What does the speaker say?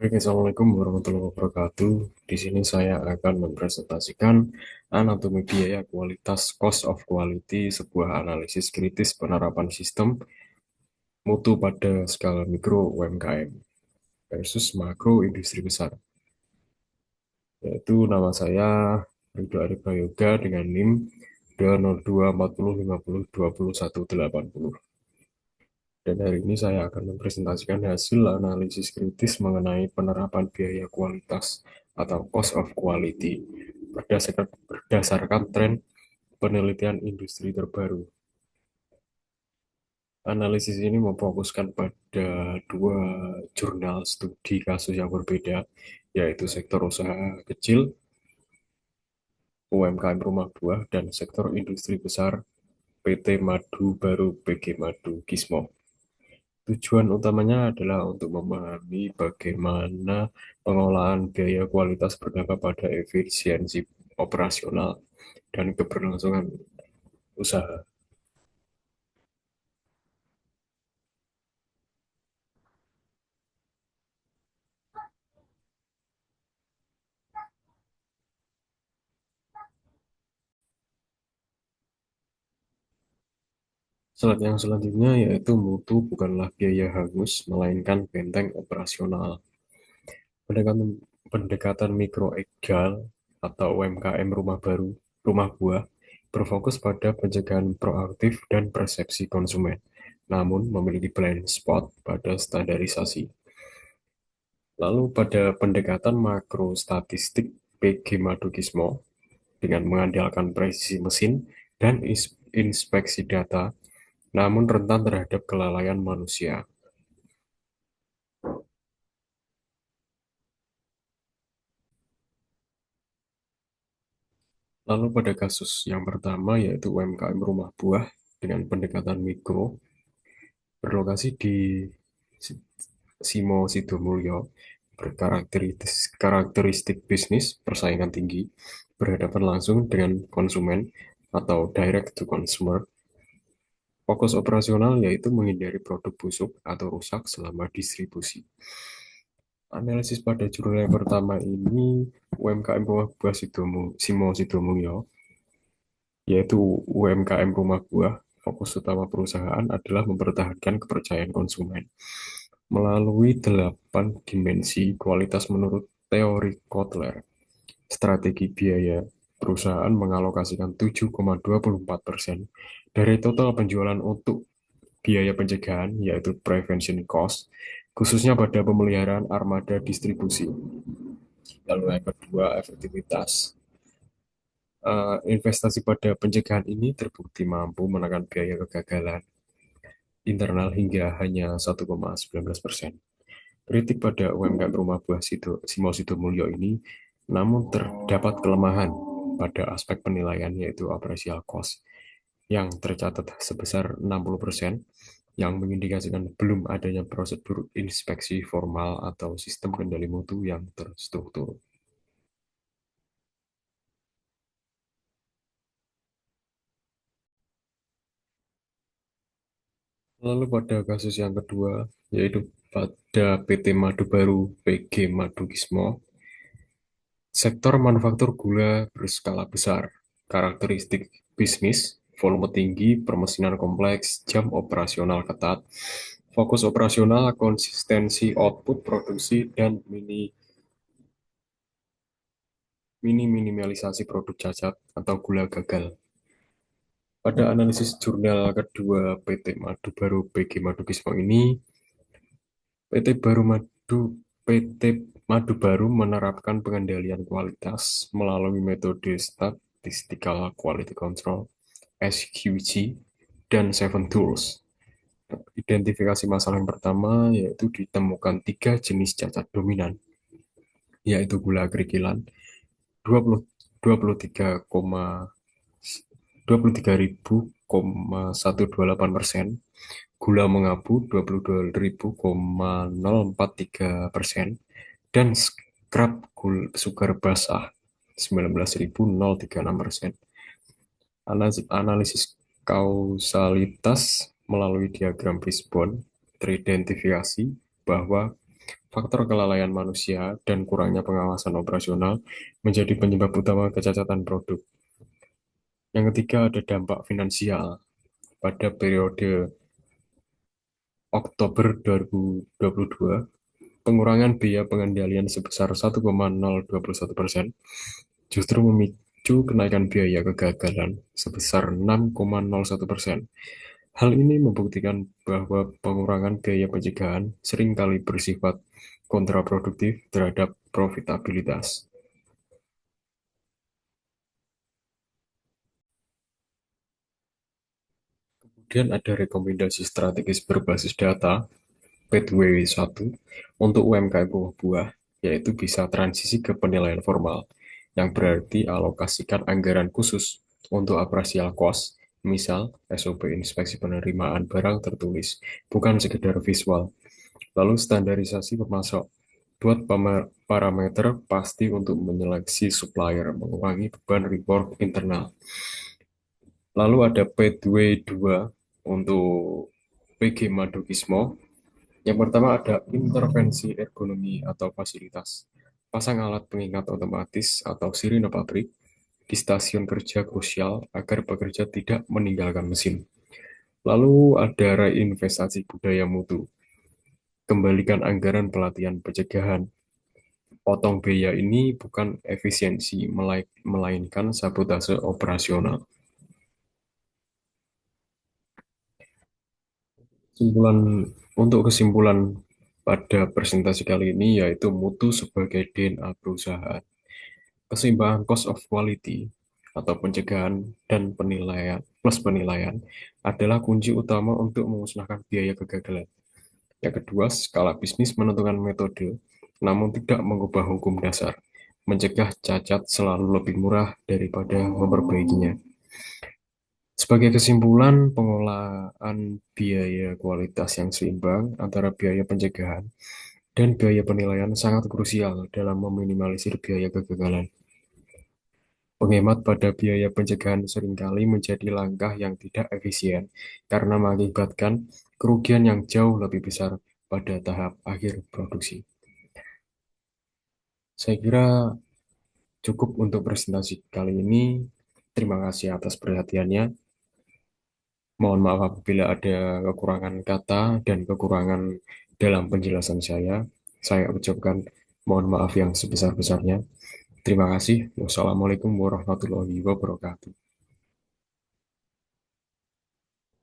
Oke, Assalamualaikum warahmatullahi wabarakatuh. Di sini saya akan mempresentasikan anatomi biaya kualitas cost of quality, sebuah analisis kritis penerapan sistem mutu pada skala mikro UMKM versus makro industri besar. Yaitu nama saya Ridho Arif Prayoga dengan NIM 2024050202180. Dan hari ini saya akan mempresentasikan hasil analisis kritis mengenai penerapan biaya kualitas atau cost of quality berdasarkan tren penelitian industri terbaru. Analisis ini memfokuskan pada dua jurnal studi kasus yang berbeda, yaitu sektor usaha kecil UMKM rumah buah dan sektor industri besar PT Madu Baru PG Madu Kismo. Tujuan utamanya adalah untuk memahami bagaimana pengolahan biaya kualitas berdampak pada efisiensi operasional dan keberlangsungan usaha. Slide yang selanjutnya yaitu mutu bukanlah biaya hangus, melainkan benteng operasional. Pendekatan, pendekatan mikro egal atau UMKM rumah buah, berfokus pada pencegahan proaktif dan persepsi konsumen, namun memiliki blind spot pada standarisasi. Lalu pada pendekatan makro statistik PG Madukismo, dengan mengandalkan presisi mesin dan inspeksi data, namun rentan terhadap kelalaian manusia. Lalu pada kasus yang pertama yaitu UMKM rumah buah dengan pendekatan mikro, berlokasi di Simo Sidomulyo, berkarakteristik bisnis persaingan tinggi, berhadapan langsung dengan konsumen atau direct to consumer. Fokus operasional yaitu menghindari produk busuk atau rusak selama distribusi. Analisis pada jurnal yang pertama ini UMKM rumah buah Simo Sidomulyo, yaitu UMKM rumah buah. Fokus utama perusahaan adalah mempertahankan kepercayaan konsumen melalui 8 dimensi kualitas menurut teori Kotler. Strategi biaya perusahaan mengalokasikan 7,24% dari total penjualan untuk biaya pencegahan, yaitu prevention cost, khususnya pada pemeliharaan armada distribusi. Lalu yang kedua, efektivitas. Investasi pada pencegahan ini terbukti mampu menekan biaya kegagalan internal hingga hanya 1,19%. Kritik pada UMKM rumah buah Simo Sidomulyo ini, namun terdapat kelemahan pada aspek penilaian yaitu appraisal cost yang tercatat sebesar 60%, yang mengindikasikan belum adanya prosedur inspeksi formal atau sistem kendali mutu yang terstruktur. Lalu pada kasus yang kedua, yaitu pada PT Madu Baru PG Madu Kismo, sektor manufaktur gula berskala besar, karakteristik bisnis, volume tinggi, permesinan kompleks, jam operasional ketat, fokus operasional, konsistensi output produksi, dan minimalisasi produk cacat atau gula gagal. Pada analisis jurnal kedua PT Madu Baru PG Madu Kismo ini, PT Madu Baru menerapkan pengendalian kualitas melalui metode Statistical Quality Control (SQC) dan Seven Tools. Identifikasi masalah yang pertama yaitu ditemukan 3 jenis cacat dominan, yaitu gula kerikilan 20 23.128%, gula mengapu 22.043%, dan scrap sugar basah 19.036%. Analisis kausalitas melalui diagram Fishbone teridentifikasi bahwa Faktor kelalaian manusia dan kurangnya pengawasan operasional menjadi penyebab utama kecacatan produk. Yang ketiga ada dampak finansial. Pada periode Oktober 2022, pengurangan biaya pengendalian sebesar 1,021% justru memicu kenaikan biaya kegagalan sebesar 6,01%. Hal ini membuktikan bahwa pengurangan biaya pencegahan seringkali bersifat kontraproduktif terhadap profitabilitas. Kemudian ada rekomendasi strategis berbasis data, Pathway 1, untuk UMKM buah-buah, yaitu bisa transisi ke penilaian formal, yang berarti alokasikan anggaran khusus untuk operasional cost, misal SOP inspeksi penerimaan barang tertulis, bukan sekedar visual. Lalu standarisasi pemasok, buat parameter pasti untuk menyeleksi supplier, mengurangi beban report internal. Lalu ada Pathway 2 untuk PG Madukismo. Yang pertama ada intervensi ergonomi atau fasilitas. Pasang alat pengingat otomatis atau sirine pabrik di stasiun kerja krusial agar pekerja tidak meninggalkan mesin. Lalu ada reinvestasi budaya mutu. Kembalikan anggaran pelatihan pencegahan. Potong biaya ini bukan efisiensi, melainkan sabotase operasional. Kesimpulan kesimpulan pada presentasi kali ini yaitu mutu sebagai DNA perusahaan. Keseimbangan cost of quality atau pencegahan dan penilaian plus penilaian adalah kunci utama untuk memusnahkan biaya kegagalan. Yang kedua, skala bisnis menentukan metode, namun tidak mengubah hukum dasar. Mencegah cacat selalu lebih murah daripada memperbaikinya. Sebagai kesimpulan, pengolahan biaya kualitas yang seimbang antara biaya pencegahan dan biaya penilaian sangat krusial dalam meminimalisir biaya kegagalan. Menghemat pada biaya pencegahan seringkali menjadi langkah yang tidak efisien karena mengakibatkan kerugian yang jauh lebih besar pada tahap akhir produksi. Saya kira cukup untuk presentasi kali ini. Terima kasih atas perhatiannya. Mohon maaf apabila ada kekurangan kata dan kekurangan dalam penjelasan saya. Saya ucapkan mohon maaf yang sebesar-besarnya. Terima kasih. Wassalamualaikum warahmatullahi wabarakatuh.